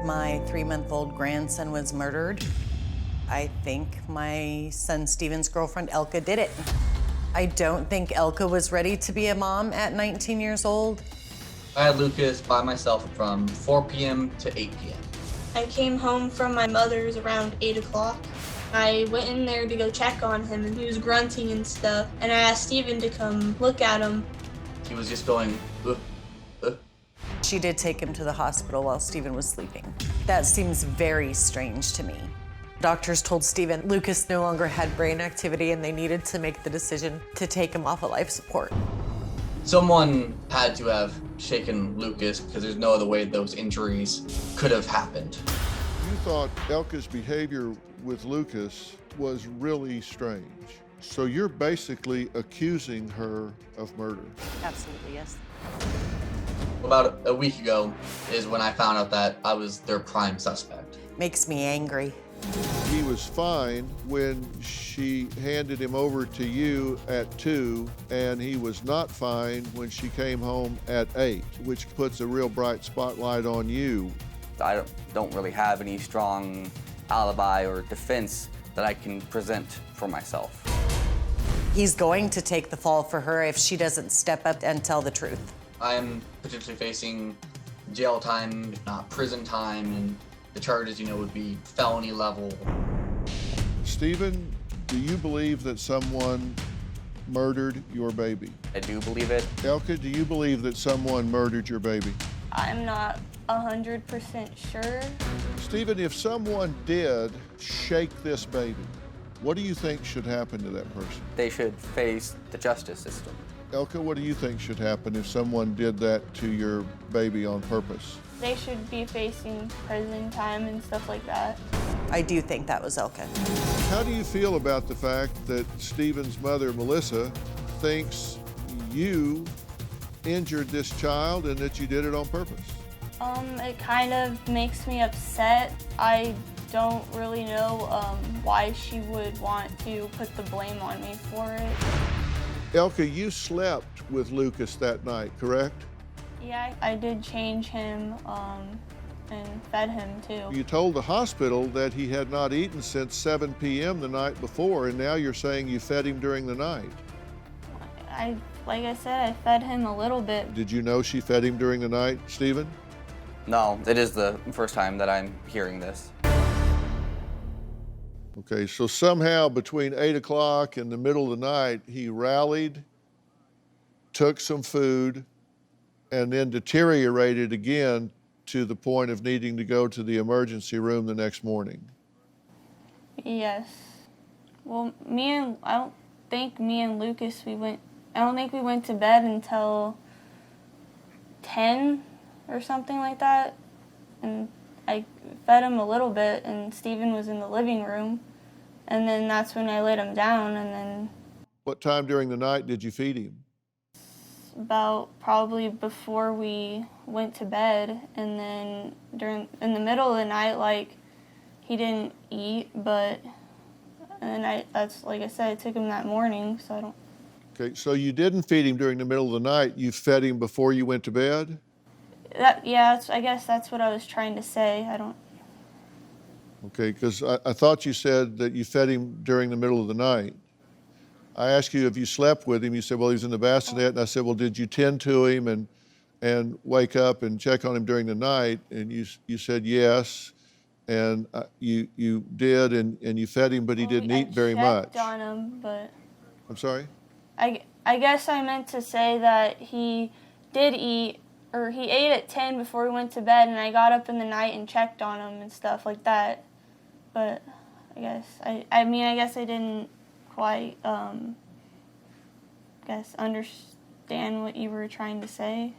My 3-month-old grandson was murdered. I think my son Steven's girlfriend Elke did it. I don't think Elke was ready to be a mom at 19 years old. I had Lucas by myself from 4 p.m. to 8 p.m. I came home from my mother's around 8 o'clock. I went in there to go check on him, and he was grunting and stuff, and I asked Steven to come look at him. He was just going, ugh. She did take him to the hospital while Steven was sleeping. That seems very strange to me. Doctors told Steven Lucas no longer had brain activity and they needed to make the decision to take him off of life support. Someone had to have shaken Lucas because there's no other way those injuries could have happened. You thought Elke's behavior with Lucas was really strange. So you're basically accusing her of murder. Absolutely, yes. About a week ago is when I found out that I was their prime suspect. Makes me angry. He was fine when she handed him over to you at 2, and he was not fine when she came home at 8, which puts a real bright spotlight on you. I don't really have any strong alibi or defense that I can present for myself. He's going to take the fall for her if she doesn't step up and tell the truth. I am potentially facing jail time, if not prison time, and the charges, would be felony level. Steven, do you believe that someone murdered your baby? I do believe it. Elke, do you believe that someone murdered your baby? I'm not 100% sure. Steven, if someone did shake this baby, what do you think should happen to that person? They should face the justice system. Elke, what do you think should happen if someone did that to your baby on purpose? They should be facing prison time and stuff like that. I do think that was Elke. How do you feel about the fact that Steven's mother, Melissa, thinks you injured this child and that you did it on purpose? It kind of makes me upset. I don't really know why she would want to put the blame on me for it. Elke, you slept with Lucas that night, correct? Yeah, I did change him and fed him too. You told the hospital that he had not eaten since 7 p.m. the night before, and now you're saying you fed him during the night. Like I said, I fed him a little bit. Did you know she fed him during the night, Steven? No, it is the first time that I'm hearing this. Okay, so somehow between 8 o'clock and the middle of the night, he rallied, took some food, and then deteriorated again to the point of needing to go to the emergency room the next morning. Yes. Well, I don't think me and Lucas, we went to bed until 10 or something like that. And I fed him a little bit, and Steven was in the living room. And then that's when I laid him down, and then... What time during the night did you feed him? About probably before we went to bed, and then in the middle of the night, like, he didn't eat, but... And then that's, like I said, I took him that morning, so I don't... Okay, so you didn't feed him during the middle of the night, you fed him before you went to bed? Yeah, I guess that's what I was trying to say. I don't... Okay, because I thought you said that you fed him during the middle of the night. I asked you if you slept with him. You said, well, he was in the bassinet. And I said, well, did you tend to him and wake up and check on him during the night? And you said yes. And you did, and you fed him, but he didn't eat very much. I checked on him, but... I'm sorry? I guess I meant to say that he did eat, or he ate at 10 before he went to bed, and I got up in the night and checked on him and stuff like that. But I guess, I guess I didn't quite, understand what you were trying to say.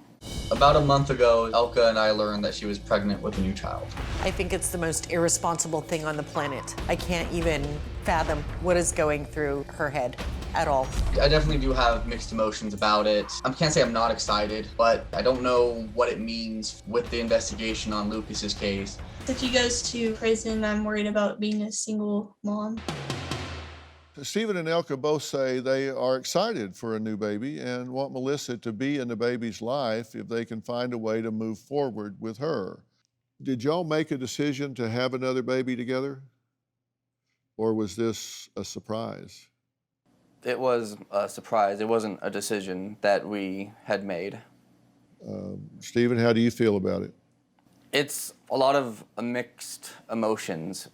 About a month ago, Elke and I learned that she was pregnant with a new child. I think it's the most irresponsible thing on the planet. I can't even fathom what is going through her head at all. I definitely do have mixed emotions about it. I can't say I'm not excited, but I don't know what it means with the investigation on Lucas's case. If he goes to prison, I'm worried about being a single mom. Steven and Elke both say they are excited for a new baby and want Melissa to be in the baby's life if they can find a way to move forward with her. Did y'all make a decision to have another baby together? Or was this a surprise? It was a surprise. It wasn't a decision that we had made. Steven, how do you feel about it? It's a lot of mixed emotions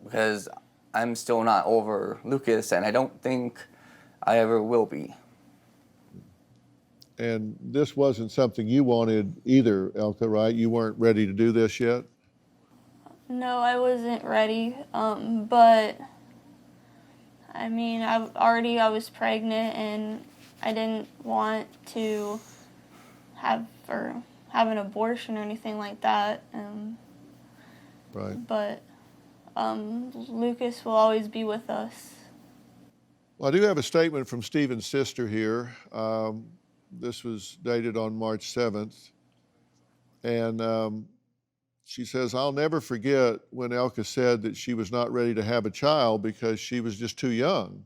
because I'm still not over Lucas, and I don't think I ever will be. And this wasn't something you wanted either, Elke, right? You weren't ready to do this yet? No, I wasn't ready, but I mean, I was pregnant and I didn't want to have an abortion or anything like that. Right. But Lucas will always be with us. Well, I do have a statement from Steven's sister here. This was dated on March 7th. And she says, "I'll never forget when Elke said that she was not ready to have a child because she was just too young."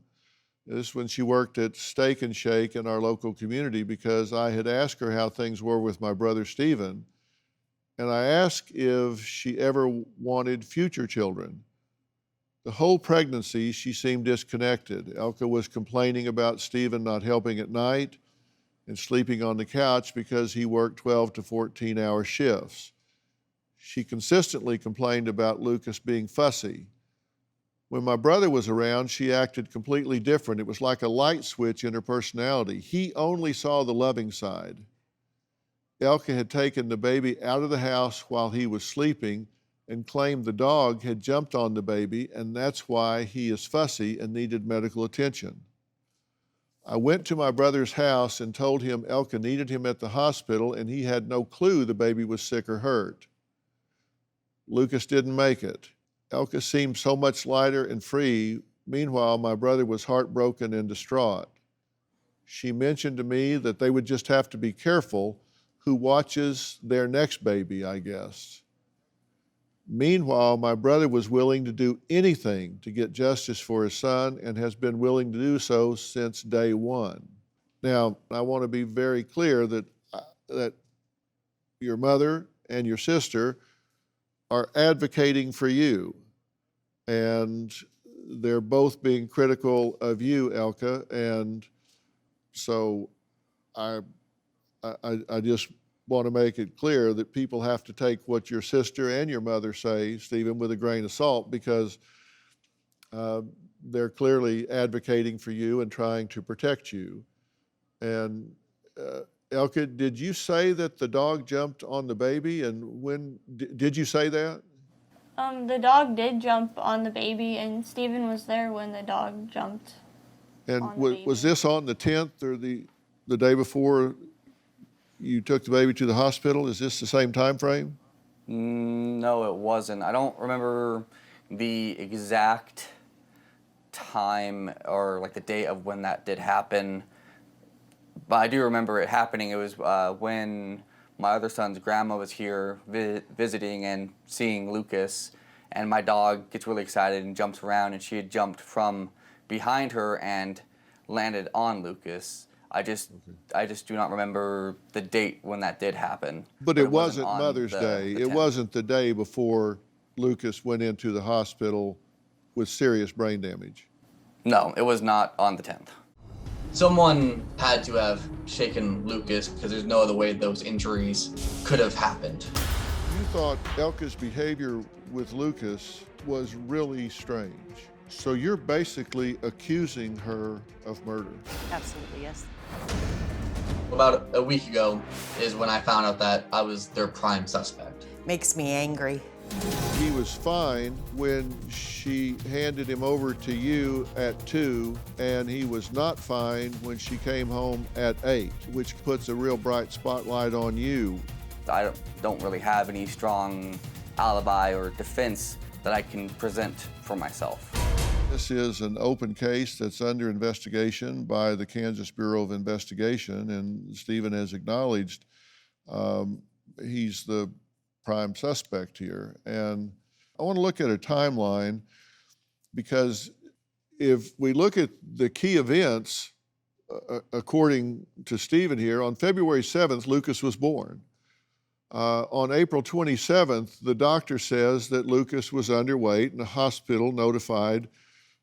This is when she worked at Steak and Shake in our local community, because I had asked her how things were with my brother Steven. And I asked if she ever wanted future children. The whole pregnancy, she seemed disconnected. Elke was complaining about Steven not helping at night and sleeping on the couch because he worked 12 to 14-hour shifts. She consistently complained about Lucas being fussy. When my brother was around, she acted completely different. It was like a light switch in her personality. He only saw the loving side. Elke had taken the baby out of the house while he was sleeping and claimed the dog had jumped on the baby, and that's why he is fussy and needed medical attention. I went to my brother's house and told him Elke needed him at the hospital, and he had no clue the baby was sick or hurt. Lucas didn't make it. Elke seemed so much lighter and free. Meanwhile, my brother was heartbroken and distraught. She mentioned to me that they would just have to be careful who watches their next baby, I guess. Meanwhile, my brother was willing to do anything to get justice for his son and has been willing to do so since day one. Now, I want to be very clear that your mother and your sister are advocating for you, and they're both being critical of you, Elke, and so I just want to make it clear that people have to take what your sister and your mother say, Steven, with a grain of salt, because they're clearly advocating for you and trying to protect you. And Elke, did you say that the dog jumped on the baby, and when did you say that? The dog did jump on the baby, and Steven was there when the dog jumped And on the baby. Was this on the 10th or the day before you took the baby to the hospital? Is this the same time frame? No, it wasn't. I don't remember the exact time or like the date of when that did happen, but I do remember it happening. It was when my other son's grandma was here visiting and seeing Lucas, and my dog gets really excited and jumps around, and she had jumped from behind her and landed on Lucas. I just do not remember the date when that did happen. But it wasn't on Mother's Day. It 10th. wasn't the day before Lucas went into the hospital with serious brain damage. No, it was not on the 10th. Someone had to have shaken Lucas because there's no other way those injuries could have happened. You thought Elke's behavior with Lucas was really strange. So you're basically accusing her of murder. Absolutely, yes. About a week ago is when I found out that I was their prime suspect. Makes me angry. He was fine when she handed him over to you at 2, and he was not fine when she came home at 8, which puts a real bright spotlight on you. I don't really have any strong alibi or defense that I can present for myself. This is an open case that's under investigation by the Kansas Bureau of Investigation, and Steven has acknowledged he's the prime suspect here. And I want to look at a timeline, because if we look at the key events, according to Steven here, on February 7th, Lucas was born. On April 27th, the doctor says that Lucas was underweight and the hospital notified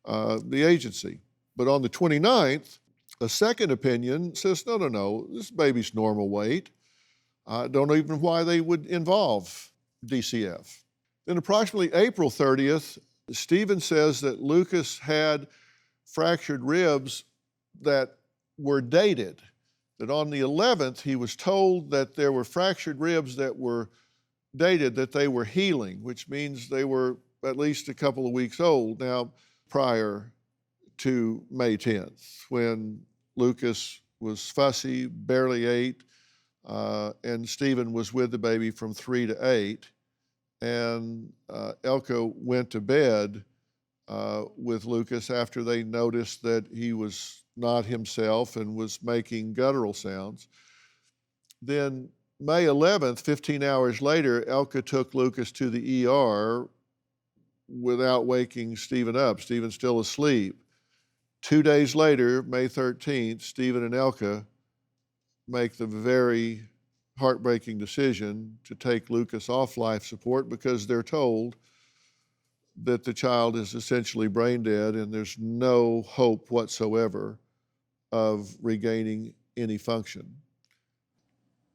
the agency. But on the 29th, a second opinion says, no, this baby's normal weight. I don't even know why they would involve DCF. Then approximately April 30th, Steven says that Lucas had fractured ribs that were dated, that on the 11th he was told that there were fractured ribs that were dated, that they were healing, which means they were at least a couple of weeks old now prior to May 10th, when Lucas was fussy, barely ate, and Steven was with the baby from 3 to 8. And Elke went to bed with Lucas after they noticed that he was not himself and was making guttural sounds. Then May 11th, 15 hours later, Elke took Lucas to the ER without waking Steven up. Steven's still asleep. 2 days later, May 13th, Steven and Elke make the very heartbreaking decision to take Lucas off life support because they're told that the child is essentially brain dead and there's no hope whatsoever of regaining any function.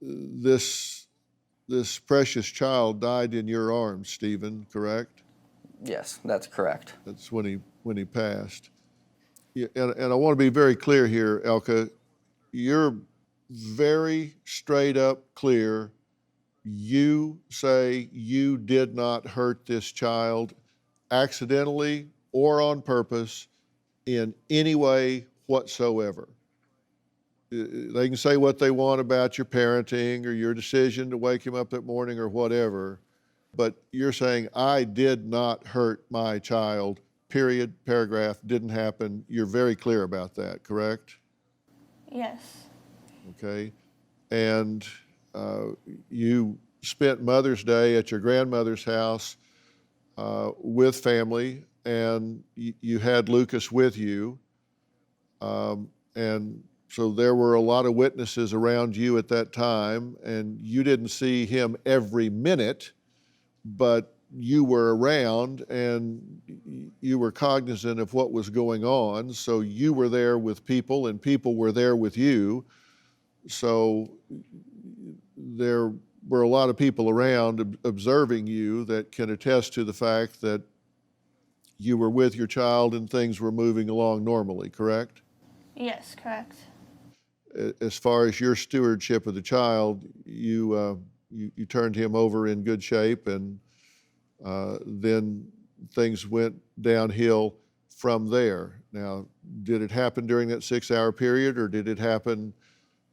This precious child died in your arms, Steven, correct? Yes, that's correct. That's when he passed. Yeah, and I want to be very clear here, Elke. You're very straight up clear. You say you did not hurt this child accidentally or on purpose in any way whatsoever. They can say what they want about your parenting or your decision to wake him up that morning or whatever, but you're saying, I did not hurt my child, period, paragraph, didn't happen. You're very clear about that, correct? Yes. Okay. And you spent Mother's Day at your grandmother's house with family, and you had Lucas with you. And so there were a lot of witnesses around you at that time, and you didn't see him every minute, but you were around and you were cognizant of what was going on. So you were there with people and people were there with you. So there were a lot of people around observing you that can attest to the fact that you were with your child and things were moving along normally, correct? Yes, correct. As far as your stewardship of the child, you turned him over in good shape, and then things went downhill from there. Now, did it happen during that 6-hour period, or did it happen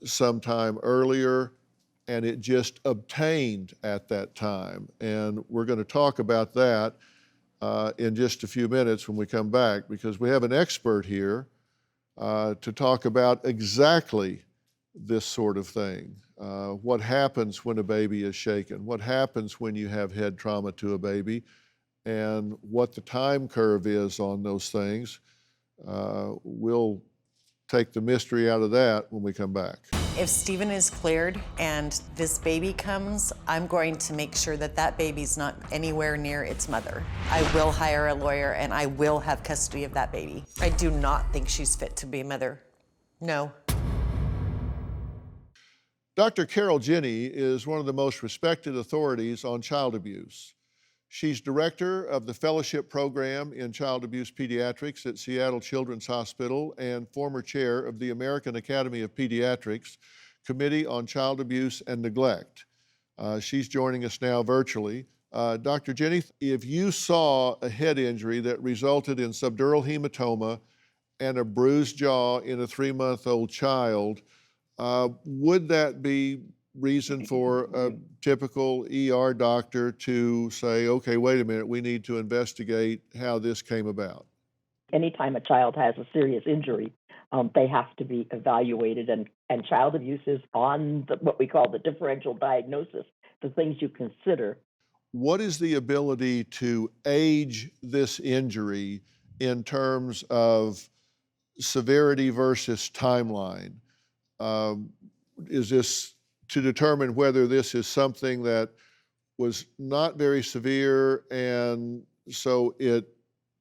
sometime earlier and it just obtained at that time? And we're going to talk about that in just a few minutes when we come back, because we have an expert here to talk about exactly this sort of thing. What happens when a baby is shaken? What happens when you have head trauma to a baby? And what the time curve is on those things. We'll take the mystery out of that when we come back. If Steven is cleared and this baby comes, I'm going to make sure that that baby's not anywhere near its mother. I will hire a lawyer and I will have custody of that baby. I do not think she's fit to be a mother. No. Dr. Carol Jenny is one of the most respected authorities on child abuse. She's director of the fellowship program in child abuse pediatrics at Seattle Children's Hospital and former chair of the American Academy of Pediatrics Committee on Child Abuse and Neglect. She's joining us now virtually. Dr. Jenny, if you saw a head injury that resulted in subdural hematoma and a bruised jaw in a 3-month-old child, would that be reason for a typical ER doctor to say, okay, wait a minute, we need to investigate how this came about? Anytime a child has a serious injury, they have to be evaluated, and child abuse is on what we call the differential diagnosis, the things you consider. What is the ability to age this injury in terms of severity versus timeline? Is this to determine whether this is something that was not very severe and so it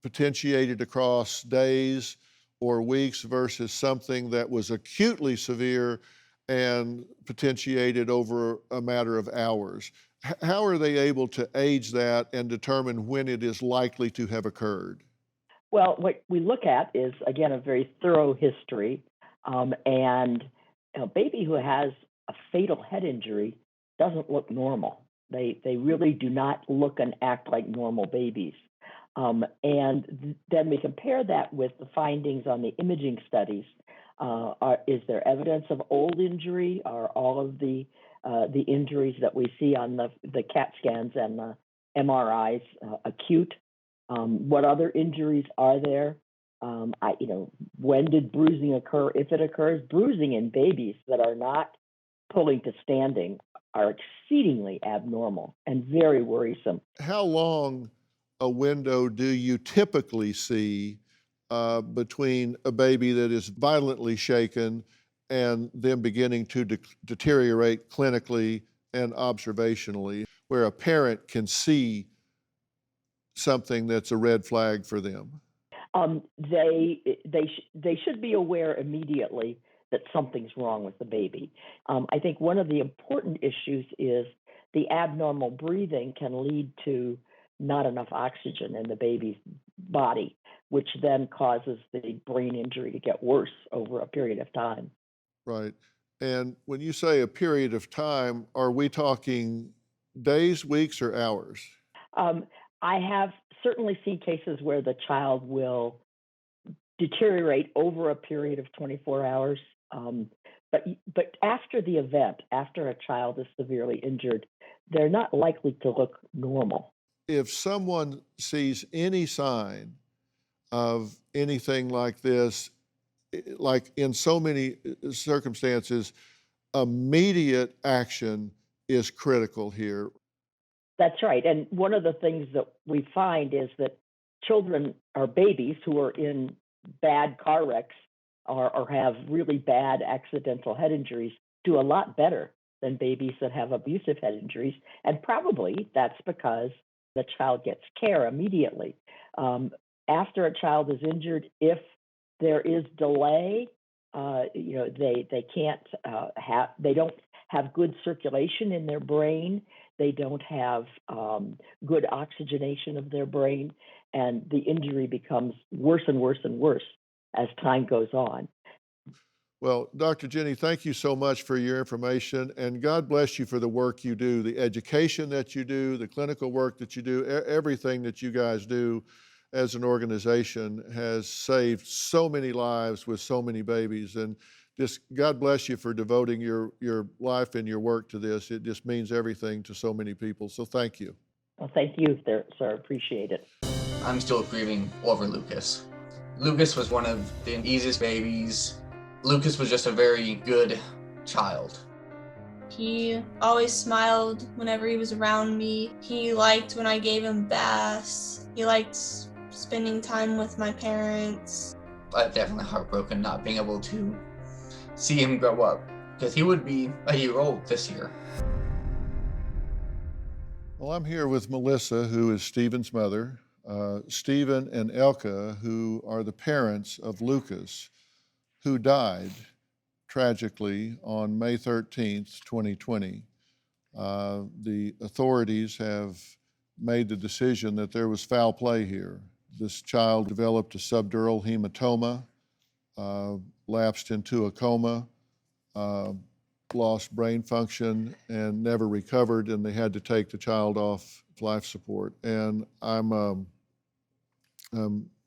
potentiated across days or weeks versus something that was acutely severe and potentiated over a matter of hours. How are they able to age that and determine when it is likely to have occurred? Well, what we look at is, again, a very thorough history. And a baby who has a fatal head injury doesn't look normal. They really do not look and act like normal babies. Then we compare that with the findings on the imaging studies. Is there evidence of old injury? Are all of the injuries that we see on the CAT scans and the MRIs acute? What other injuries are there? When did bruising occur? If it occurs, bruising in babies that are not pulling to standing are exceedingly abnormal and very worrisome. How long a window do you typically see between a baby that is violently shaken and them beginning to deteriorate clinically and observationally, where a parent can see something that's a red flag for them? They should be aware immediately that something's wrong with the baby. I think one of the important issues is the abnormal breathing can lead to not enough oxygen in the baby's body, which then causes the brain injury to get worse over a period of time. Right. And when you say a period of time, are we talking days, weeks, or hours? I have certainly seen cases where the child will deteriorate over a period of 24 hours. But after the event, after a child is severely injured, they're not likely to look normal. If someone sees any sign of anything like this, like in so many circumstances, immediate action is critical here. That's right. And one of the things that we find is that children or babies who are in bad car wrecks or have really bad accidental head injuries do a lot better than babies that have abusive head injuries. And probably that's because the child gets care immediately. After a child is injured, if there is delay, they can't they don't have good circulation in their brain. They don't have good oxygenation of their brain, and the injury becomes worse and worse and worse as time goes on. Well, Dr. Jenny, thank you so much for your information, and God bless you for the work you do, the education that you do, the clinical work that you do, everything that you guys do as an organization has saved so many lives with so many babies. And just God bless you for devoting your life and your work to this. It just means everything to so many people. So thank you. Well, thank you, sir. Appreciate it. I'm still grieving over Lucas. Lucas was one of the easiest babies. Lucas was just a very good child. He always smiled whenever he was around me. He liked when I gave him baths. He liked spending time with my parents. I'm definitely heartbroken not being able to see him grow up, because he would be a year old this year. Well, I'm here with Melissa, who is Steven's mother, Steven and Elke, who are the parents of Lucas, who died tragically on May 13th, 2020. The authorities have made the decision that there was foul play here. This child developed a subdural hematoma, lapsed into a coma, lost brain function, and never recovered, and they had to take the child off life support. And I'm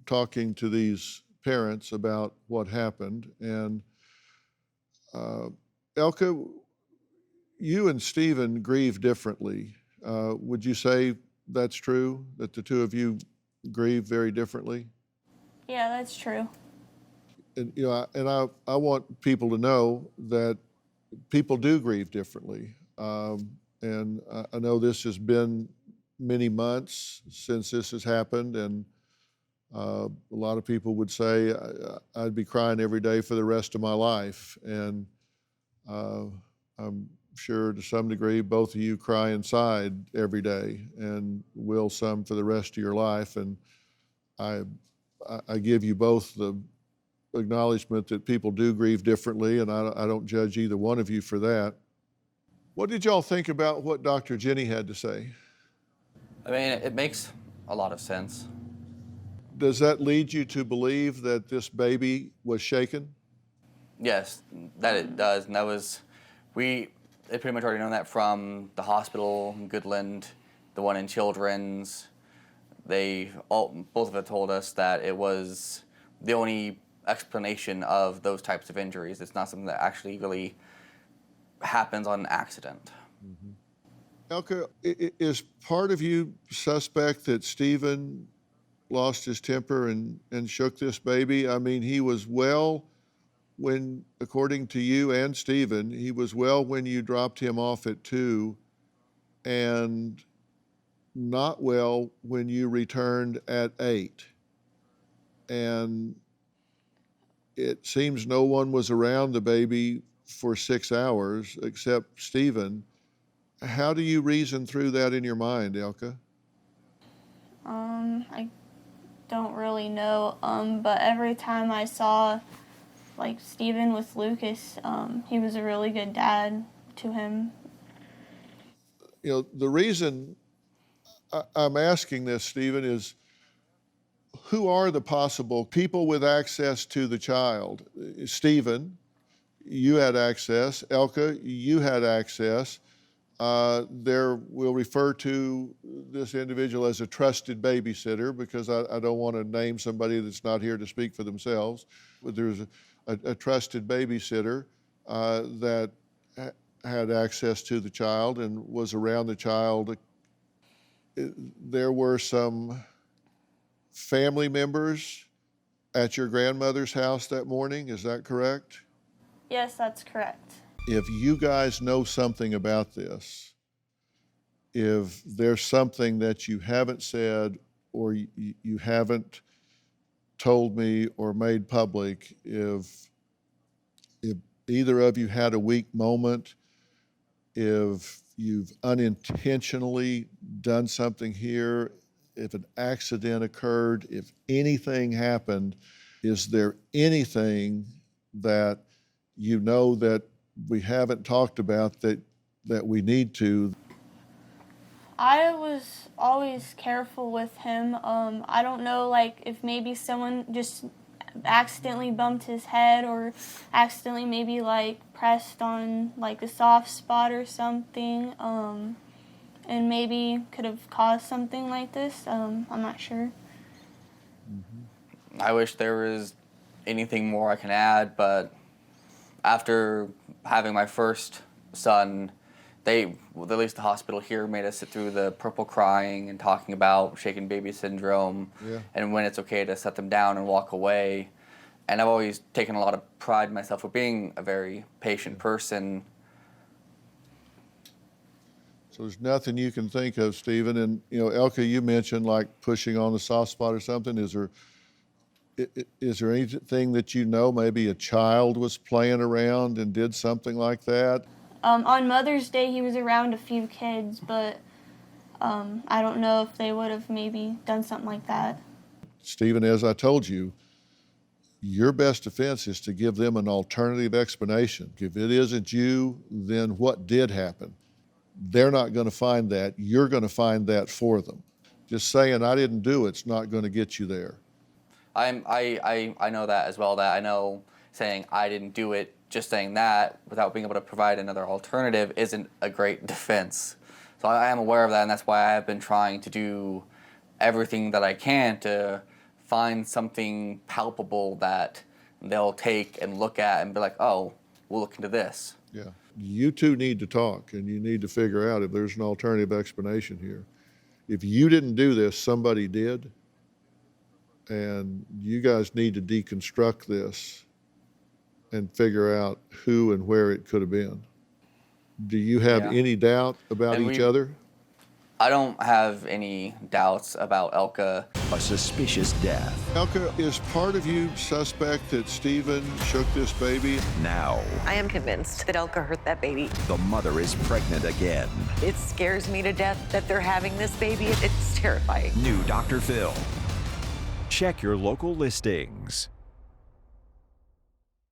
talking to these parents about what happened. And Elke, you and Steven grieve differently. Would you say that's true, that the two of you grieve very differently? Yeah, that's true. And I want people to know that people do grieve differently. And I know this has been many months since this has happened, and a lot of people would say I'd be crying every day for the rest of my life. And I'm sure to some degree both of you cry inside every day and will some for the rest of your life. And I give you both the acknowledgement that people do grieve differently, and I don't judge either one of you for that. What did y'all think about what Dr. Jenny had to say? I mean, it makes a lot of sense. Does that lead you to believe that this baby was shaken? Yes, that it does, and that was, they pretty much already known that from the hospital in Goodland, the one in Children's. Both of them told us that it was the only explanation of those types of injuries. It's not something that actually really happens on accident. Mm-hmm. Elke, is part of you suspect that Steven lost his temper and shook this baby? I mean, he was well when, according to you and Steven, he was well when you dropped him off at 2 and not well when you returned at 8. And it seems no one was around the baby for 6 hours except Steven. How do you reason through that in your mind, Elke? I don't really know, but every time I saw like Steven with Lucas, he was a really good dad to him. You know, the reason I'm asking this, Steven, is who are the possible people with access to the child? Steven, you had access. Elke, you had access. We'll refer to this individual as a trusted babysitter because I don't want to name somebody that's not here to speak for themselves. But there's a trusted babysitter that had access to the child and was around the child. There were some family members at your grandmother's house that morning, is that correct? Yes, that's correct. If you guys know something about this, if there's something that you haven't said or you haven't told me or made public, if either of you had a weak moment, if you've unintentionally done something here, if an accident occurred, if anything happened, is there anything that you know that we haven't talked about that we need to? I was always careful with him. I don't know, like, if maybe someone just accidentally bumped his head or accidentally maybe, like, pressed on, like, a soft spot or something, and maybe could have caused something like this. I'm not sure. I wish there was anything more I can add, but after having my first son, at least the hospital here made us sit through the purple crying and talking about shaken baby syndrome, and when it's okay to set them down and walk away. And I've always taken a lot of pride in myself for being a very patient person. So there's nothing you can think of, Steven. And, you know, Elke, you mentioned like pushing on the soft spot or something. Is there anything that you know, maybe a child was playing around and did something like that? On Mother's Day, he was around a few kids, but I don't know if they would have maybe done something like that. Steven, as I told you, your best defense is to give them an alternative explanation. If it isn't you, then what did happen? They're not going to find that. You're going to find that for them. Just saying, I didn't do it's not going to get you there. I know that as well, that I know saying I didn't do it, just saying that without being able to provide another alternative isn't a great defense. So I am aware of that, and that's why I have been trying to do everything that I can to find something palpable that they'll take and look at and be like, oh, we'll look into this. Yeah. You two need to talk, and you need to figure out if there's an alternative explanation here. If you didn't do this, somebody did, and you guys need to deconstruct this and figure out who and where it could have been. Do you have any doubt about each other? I don't have any doubts about Elke. A suspicious death. Elke, is part of you suspect that Steven shook this baby? Now, I am convinced that Elke hurt that baby. the mother is pregnant again. It scares me to death that they're having this baby. It's terrifying. New Dr. Phil. Check your local listings.